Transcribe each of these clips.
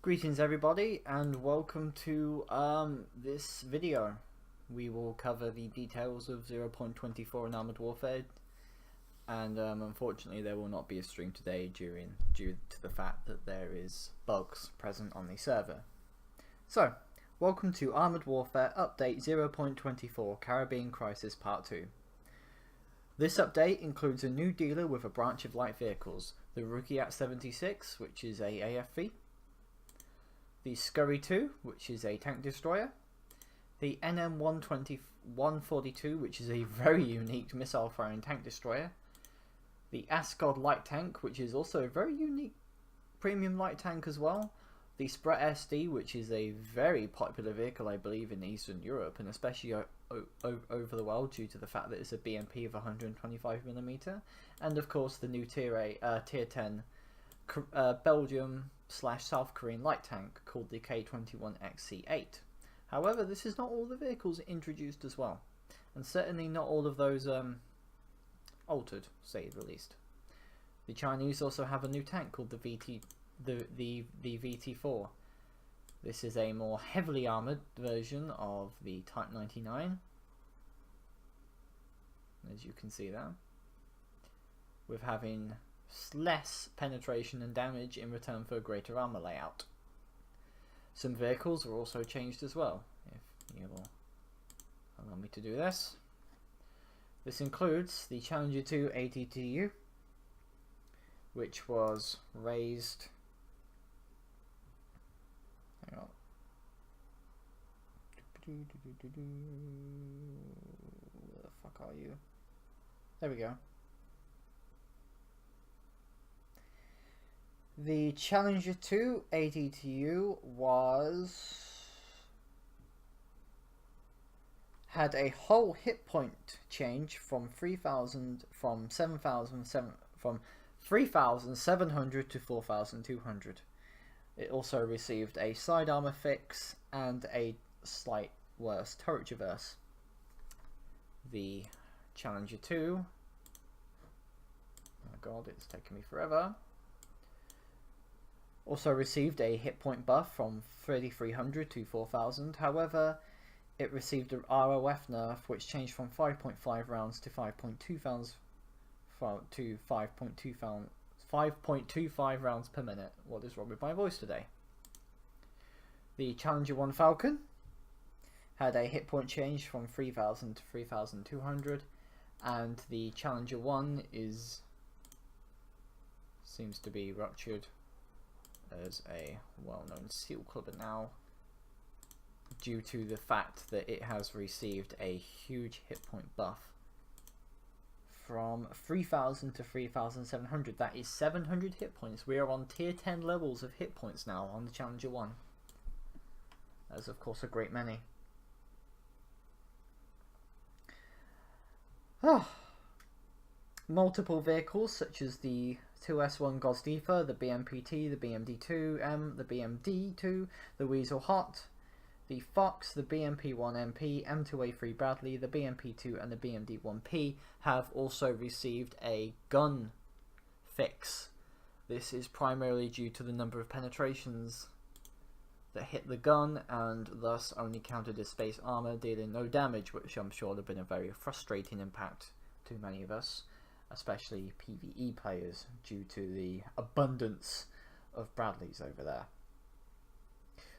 Greetings everybody and welcome to this video. We will cover the details of 0.24 in Armored Warfare, and unfortunately there will not be a stream today due to the fact that there is bugs present on the server. So, welcome to Armored Warfare Update 0.24 Caribbean Crisis Part 2. This update includes a new dealer with a branch of light vehicles, the Rukyat 76, which is a AFV, the Scurry 2, which is a tank destroyer, the NM142, which is a very unique missile firing tank destroyer, the Ascod light tank, which is also a very unique premium light tank as well, the Spret SD, which is a very popular vehicle I believe in Eastern Europe and especially over the world due to the fact that it's a BMP of 125mm, and of course the new Tier 10 Belgium/South Korean light tank called the K21XC8. However, this is not all the vehicles introduced as well, and certainly not all of those altered, say the least. The Chinese also have a new tank called the VT4. This is a more heavily armoured version of the Type 99, as you can see there, with having less penetration and damage in return for a greater armor layout. Some vehicles were also changed as well, if you will allow me to do this. This includes the Challenger 2 ATTU, which was raised. Hang on. Where the fuck are you? There we go. The Challenger 2 ATTU had a whole hit point change from 3,700 to 4,200. It also received a side armor fix and a slight worse turret traverse. The Challenger 2, oh my god, it's taking me forever, also received a hit point buff from 3,300 to 4,000. However, it received an ROF nerf which changed from 5.5 rounds to 5.25 rounds per minute. What is wrong with my voice today? The Challenger 1 Falcon had a hit point change from 3,000 to 3,200, and the Challenger 1 seems to be ruptured as a well-known seal clubber now, due to the fact that it has received a huge hit point buff from 3,000 to 3,700. That is 700 hit points. We are on tier 10 levels of hit points now on the Challenger 1. That is of course a great many. Multiple vehicles such as the 2S1 Gosdifa, the BMPT, the BMD2M, the BMD2, the Weasel Hot, the Fox, the BMP1MP, M2A3 Bradley, the BMP2 and the BMD1P have also received a gun fix. This is primarily due to the number of penetrations that hit the gun and thus only counted as space armor, dealing no damage, which I'm sure would have been a very frustrating impact to many of us, especially PvE players, due to the abundance of Bradleys over there.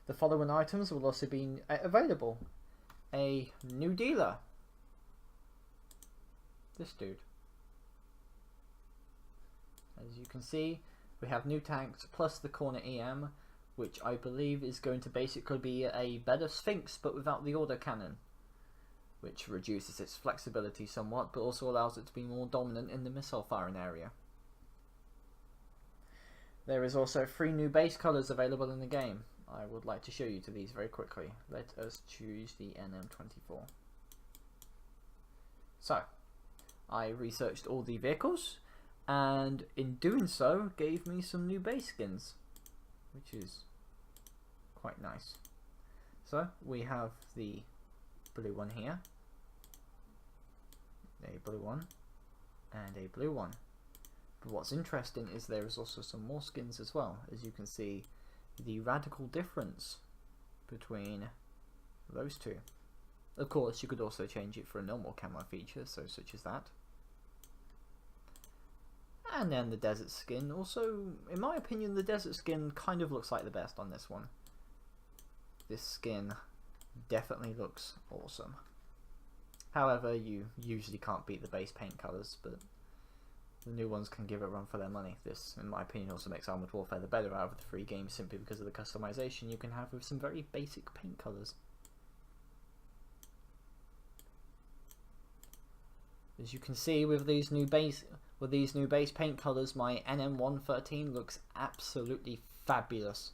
The following items will also be available. A new dealer. This dude. As you can see, we have new tanks plus the Corner EM, which I believe is going to basically be a better Sphinx but without the autocannon, which reduces its flexibility somewhat, but also allows it to be more dominant in the missile firing area. There is also 3 new base colours available in the game. I would like to show you to these very quickly. Let us choose the NM24. So, I researched all the vehicles, and in doing so, gave me some new base skins, which is quite nice. So, we have the blue one here, a blue one, and a blue one. But what's interesting is there is also some more skins as well. As you can see, the radical difference between those two. Of course, you could also change it for a normal camo feature, so such as that. And then the desert skin. Also, in my opinion, the desert skin kind of looks like the best on this one. This skin definitely looks awesome. However, you usually can't beat the base paint colours, but the new ones can give it a run for their money. This, in my opinion, also makes Armored Warfare the better out of the 3 games simply because of the customization you can have with some very basic paint colours. As you can see with these new base paint colours, my NM113 looks absolutely fabulous.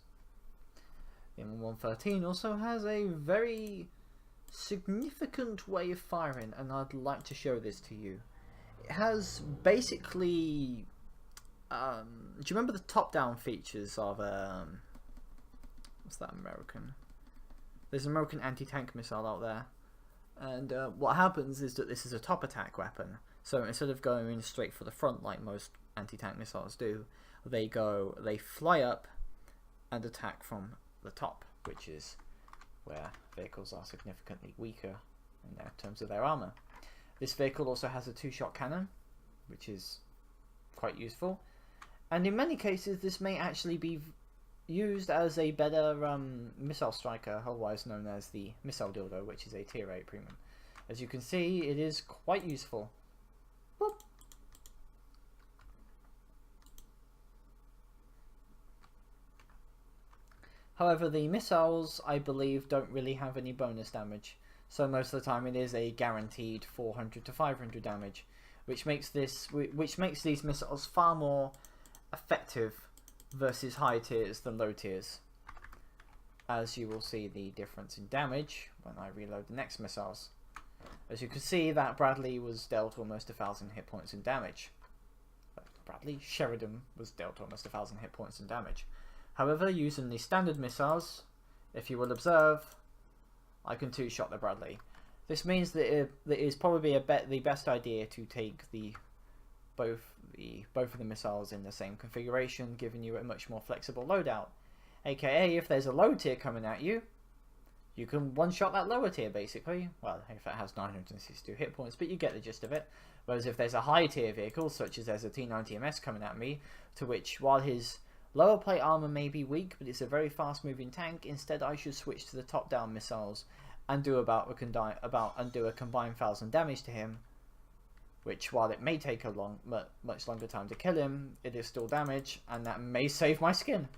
The NM113 also has a very significant way of firing, and I'd like to show this to you. It has basically do you remember the top-down features of what's that American? There's an American anti-tank missile out there, and what happens is that this is a top attack weapon. So instead of going straight for the front like most anti-tank missiles do, they fly up and attack from the top, which is where vehicles are significantly weaker in terms of their armor. This vehicle also has a 2-shot cannon, which is quite useful, and in many cases this may actually be used as a better missile striker, otherwise known as the missile dildo, which is a tier 8 premium. As you can see, it is quite useful. Boop. However, the missiles, I believe, don't really have any bonus damage, so most of the time it is a guaranteed 400 to 500 damage, which makes these missiles far more effective versus high tiers than low tiers, as you will see the difference in damage when I reload the next missiles. As you can see, that Bradley was dealt almost 1,000 hit points in damage. Sheridan was dealt almost 1,000 hit points in damage. However, using the standard missiles, if you will observe, I can 2-shot the Bradley. This means that it is probably the best idea to take both of the missiles in the same configuration, giving you a much more flexible loadout. AKA, if there's a low tier coming at you, you can one-shot that lower tier basically. Well, if it has 962 hit points, but you get the gist of it. Whereas if there's a high tier vehicle, such as there's a T90MS coming at me, to which while his lower plate armor may be weak, but it's a very fast moving tank, instead I should switch to the top-down missiles and do a combined 1,000 damage to him, which, while it may take a much longer time to kill him, it is still damage, and that may save my skin.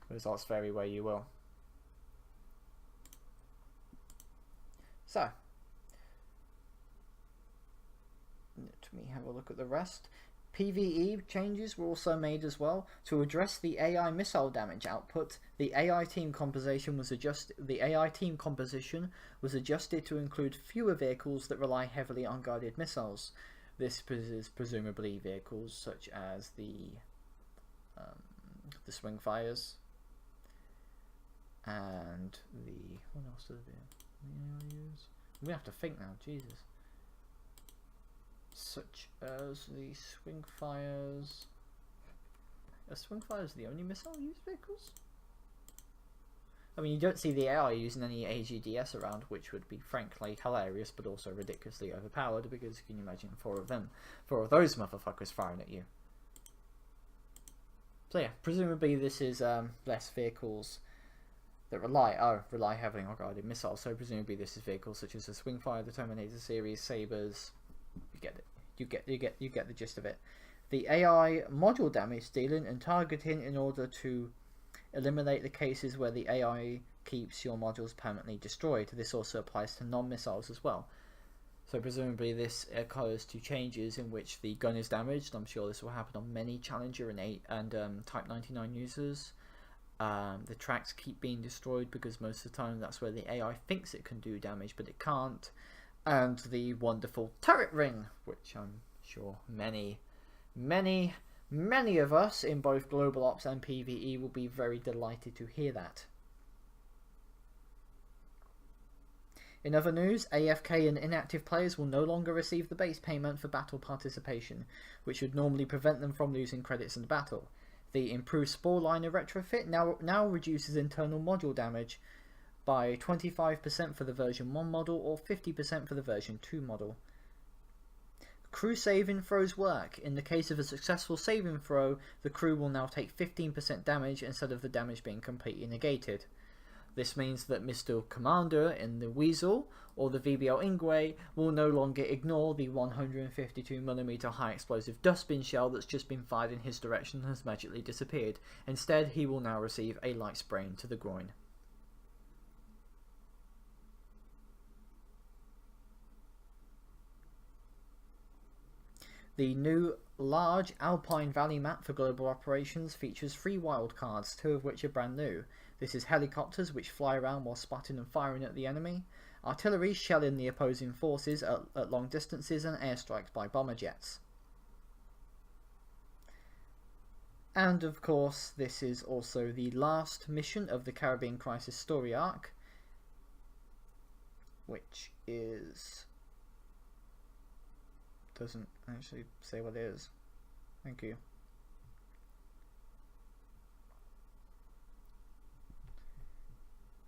Results vary where you will. So, let me have a look at the rest. PvE changes were also made as well. To address the AI missile damage output, the AI team composition was adjusted to include fewer vehicles that rely heavily on guided missiles. This is presumably vehicles such as the swing fires and the what else do they use? We have to think now. Jesus. Such as the swing fires. Are swing fires the only missile used vehicles? I mean, you don't see the AI using any AGDS around, which would be frankly hilarious, but also ridiculously overpowered, because can you imagine 4 of those motherfuckers firing at you? So yeah, presumably this is less vehicles that rely heavily on guided missiles, so presumably this is vehicles such as the Swingfire, the Terminator series, Sabres. You get it. You get the gist of it. The AI module damage dealing and targeting in order to eliminate the cases where the AI keeps your modules permanently destroyed. This also applies to non-missiles as well. So presumably this occurs to changes in which the gun is damaged. I'm sure this will happen on many Challenger and Type 99 users. The tracks keep being destroyed because most of the time that's where the AI thinks it can do damage, but it can't. And the wonderful turret ring, which I'm sure many of us in both Global Ops and PvE will be very delighted to hear that. In other news, AFK and inactive players will no longer receive the base payment for battle participation, which would normally prevent them from losing credits in the battle. The improved spore liner retrofit now reduces internal module damage by 25% for the version 1 model or 50% for the version 2 model. Crew saving throws work. In the case of a successful saving throw, the crew will now take 15% damage instead of the damage being completely negated. This means that Mr. Commander in the Weasel or the VBL Ingwe will no longer ignore the 152mm high explosive dustbin shell that's just been fired in his direction and has magically disappeared. Instead, he will now receive a light sprain to the groin. The new large Alpine Valley map for global operations features 3 wildcards, 2 of which are brand new. This is helicopters which fly around while spotting and firing at the enemy, artillery shelling the opposing forces at long distances, and airstrikes by bomber jets. And of course, this is also the last mission of the Caribbean Crisis story arc, which is... doesn't actually say what it is. Thank you.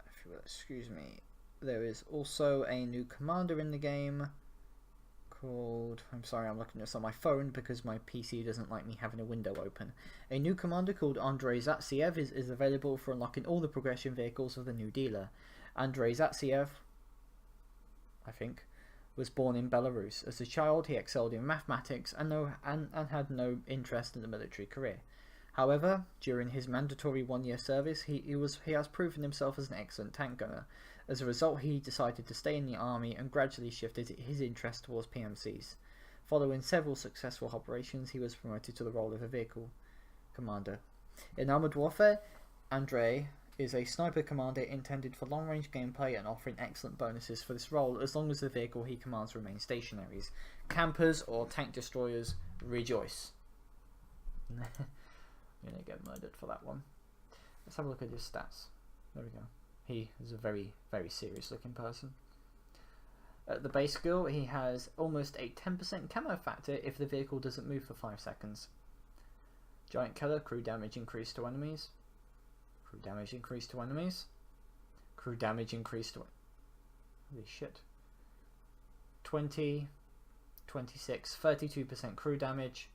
If you will excuse me. There is also a new commander in the game called... I'm sorry, I'm looking at this on my phone because my PC doesn't like me having a window open. A new commander called Andrei Zatsiev is available for unlocking all the progression vehicles of the new dealer. Andrei Zatsiev, I think, was born in Belarus. As a child, he excelled in mathematics and had no interest in the military career. However, during his mandatory 1-year service, he has proven himself as an excellent tank gunner. As a result, he decided to stay in the army and gradually shifted his interest towards PMCs. Following several successful operations, he was promoted to the role of a vehicle commander. In Armored Warfare, Andrei is a sniper commander intended for long-range gameplay and offering excellent bonuses for this role as long as the vehicle he commands remains stationary. Campers or tank destroyers, rejoice. You're gonna get murdered for that one. Let's have a look at his stats. There we go. He is a very, very serious looking person. At the base skill, he has almost a 10% camo factor if the vehicle doesn't move for 5 seconds. Giant Killer, crew damage increased to enemies. Crew damage increased to enemies. Crew damage increased to... holy shit. 20, 26, 32% crew damage.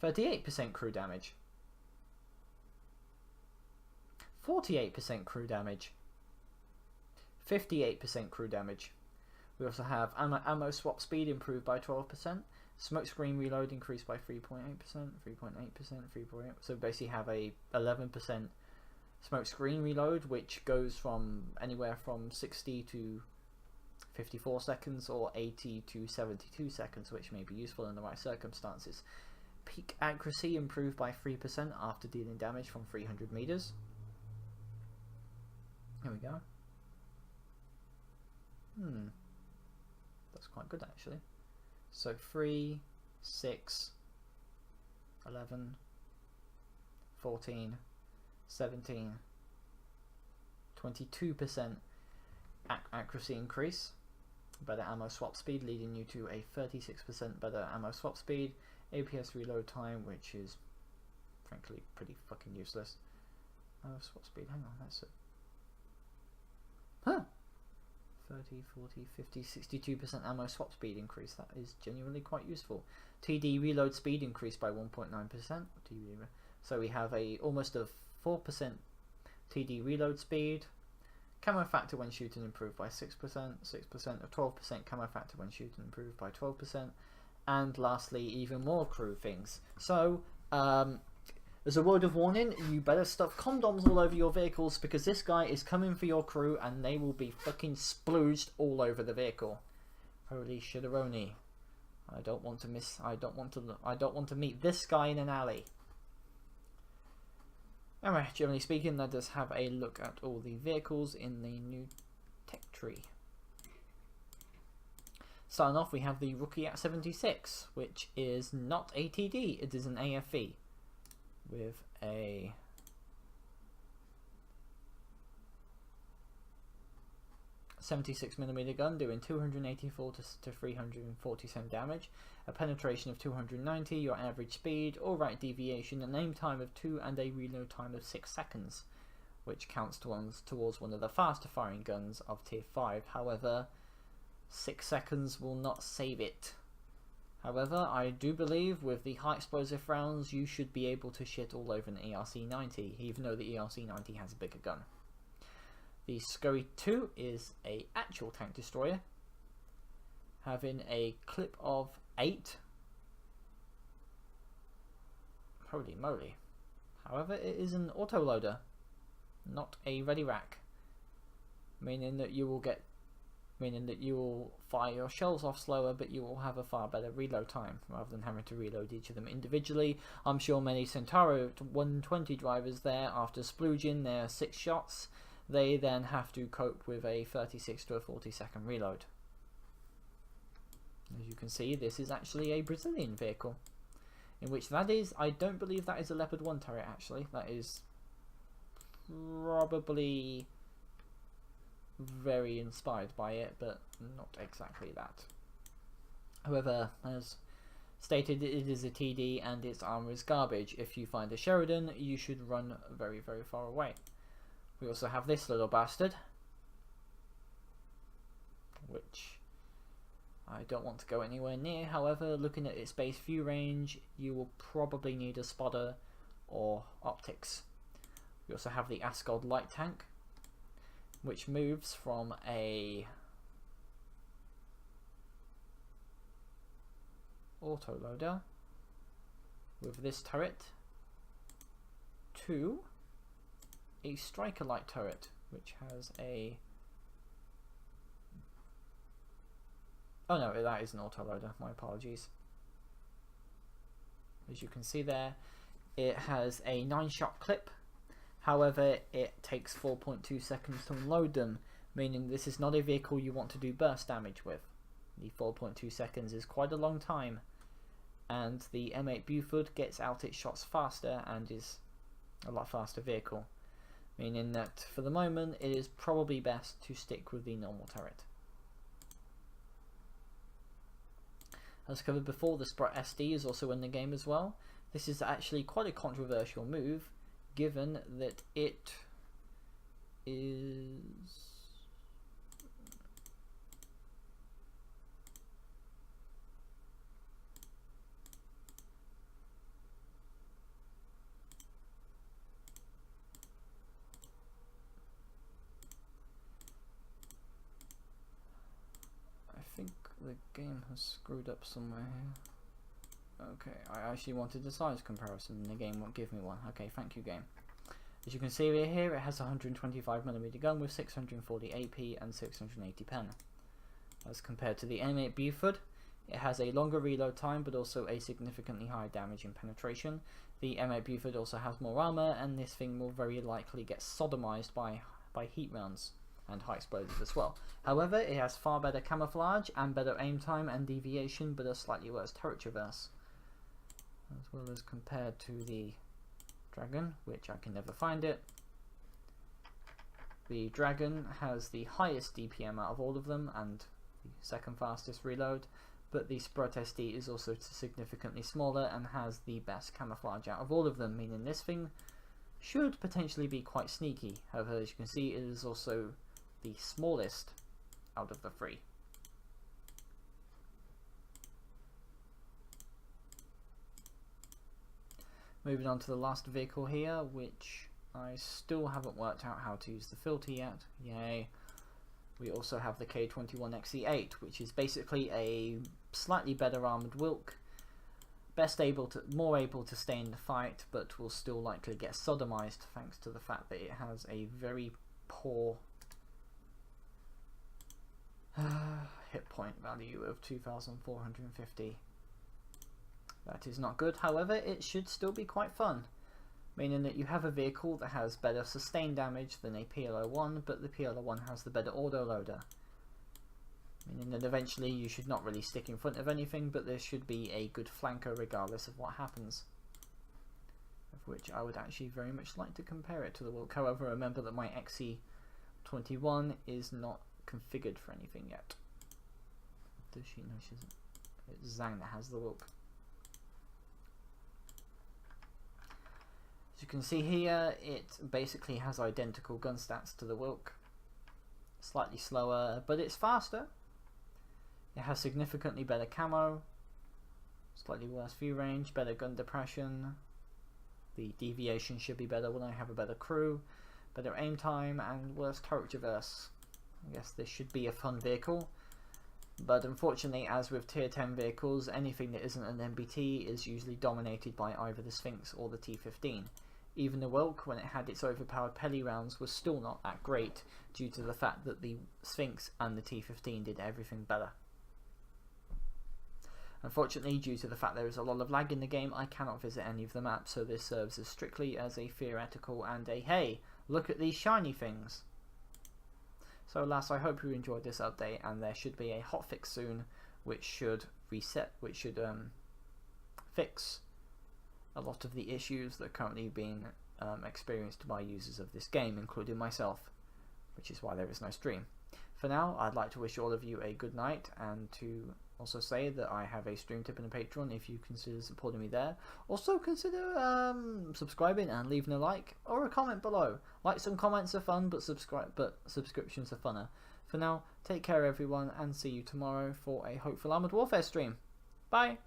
38% crew damage. 48% crew damage. 58% crew damage. We also have ammo swap speed improved by 12%. Smokescreen reload increased by 3.8%, 3.8%, 3.8%. So basically have a 11% smokescreen reload, which goes from anywhere from 60 to 54 seconds or 80 to 72 seconds, which may be useful in the right circumstances. Peak accuracy improved by 3% after dealing damage from 300 meters. Here we go. That's quite good actually. So 3, 6, 11, 14, 17, 22% accuracy increase, better ammo swap speed leading you to a 36% better ammo swap speed, APS reload time, which is frankly pretty fucking useless. Ammo swap speed, hang on, that's it. Huh! 30, 40, 50, 62% ammo swap speed increase. That is genuinely quite useful. TD reload speed increased by 1.9%. So we have almost a 4% TD reload speed. Camo factor when shooting improved by 6%, 6%, a 12% camo factor when shooting improved by 12%. And lastly, even more crew things. So, as a word of warning, you better stuff condoms all over your vehicles because this guy is coming for your crew and they will be fucking splooged all over the vehicle. Holy shitteroni. I don't want to meet this guy in an alley. Anyway, generally speaking, let us have a look at all the vehicles in the new tech tree. Starting off, we have the Rookie at 76, which is not a TD, it is an AFV. With a 76mm gun doing 284 to 347 damage, a penetration of 290, your average speed, alright deviation, an aim time of 2 and a reload time of 6 seconds, which counts towards one of the faster firing guns of tier 5. However, 6 seconds will not save it. However, I do believe with the high explosive rounds you should be able to shit all over an ERC-90, even though the ERC-90 has a bigger gun. The Scurry 2 is an actual tank destroyer, having a clip of 8. Holy moly. However, it is an autoloader, not a ready rack, meaning that you will fire your shells off slower, but you will have a far better reload time rather than having to reload each of them individually. I'm sure many Centauro 120 drivers there, after splooging their 6 shots, they then have to cope with a 36 to a 40 second reload. As you can see, this is actually a Brazilian vehicle, in which that is, I don't believe that is a Leopard 1 turret actually, that is probably very inspired by it, but not exactly that. However, as stated, it is a TD and its armor is garbage. If you find a Sheridan, you should run very, very far away. We also have this little bastard, which I don't want to go anywhere near. However, looking at its base view range, you will probably need a spotter or optics. We also have the Ascod light tank, which moves from a autoloader with this turret to a striker light turret, which has a... oh no, that is an autoloader, my apologies. As you can see there, it has a 9-shot clip. However, it takes 4.2 seconds to unload them, meaning this is not a vehicle you want to do burst damage with. The 4.2 seconds is quite a long time, and the M8 Buford gets out its shots faster and is a lot faster vehicle, meaning that for the moment it is probably best to stick with the normal turret. As covered before, the Sprott SD is also in the game as well. This is actually quite a controversial move, given that it is I think the game has screwed up somewhere here. Okay, I actually wanted a size comparison and the game won't give me one. Okay, thank you game. As you can see here, it has a 125mm gun with 640 AP and 680 pen. As compared to the M8 Buford, it has a longer reload time but also a significantly higher damage and penetration. The M8 Buford also has more armor, and this thing will very likely get sodomized by heat rounds and high explosives as well. However, it has far better camouflage and better aim time and deviation, but a slightly worse turret traverse, as well as compared to the Dragon, which I can never find it. The Dragon has the highest DPM out of all of them and the second fastest reload, but the Sprott SD is also significantly smaller and has the best camouflage out of all of them, meaning this thing should potentially be quite sneaky. However, as you can see, it is also the smallest out of the three. Moving on to the last vehicle here, which I still haven't worked out how to use the filter yet. Yay. We also have the K21XE8, which is basically a slightly better armoured Wilk. More able to stay in the fight, but will still likely get sodomized thanks to the fact that it has a very poor hit point value of 2,450. That is not good. However, it should still be quite fun, meaning that you have a vehicle that has better sustained damage than a PL01, but the PL01 has the better autoloader, meaning that eventually you should not really stick in front of anything, but there should be a good flanker regardless of what happens, of which I would actually very much like to compare it to the Wilk. However, remember that my XE21 is not configured for anything yet. Does she? No, she isn't. It's Zhang that has the Wilk. As you can see here, it basically has identical gun stats to the Wilk. Slightly slower, but it's faster. It has significantly better camo, slightly worse view range, better gun depression. The deviation should be better when I have a better crew, better aim time, and worse turret traverse. I guess this should be a fun vehicle, but unfortunately, as with tier 10 vehicles, anything that isn't an MBT is usually dominated by either the Sphinx or the T15. Even the Wilk, when it had its overpowered Peli rounds, was still not that great due to the fact that the Sphinx and the T15 did everything better. Unfortunately, due to the fact there is a lot of lag in the game, I cannot visit any of the maps, so this serves as strictly as a theoretical and a hey, look at these shiny things. So alas, I hope you enjoyed this update, and there should be a hotfix soon which should fix a lot of the issues that are currently being experienced by users of this game, including myself, which is why there is no stream. For now, I'd like to wish all of you a good night, and to also say that I have a stream tip and a Patreon if you consider supporting me there. Also consider subscribing and leaving a like or a comment below. Likes and comments are fun, but subscriptions are funner. For now, take care everyone, and see you tomorrow for a hopeful Armored Warfare stream. Bye!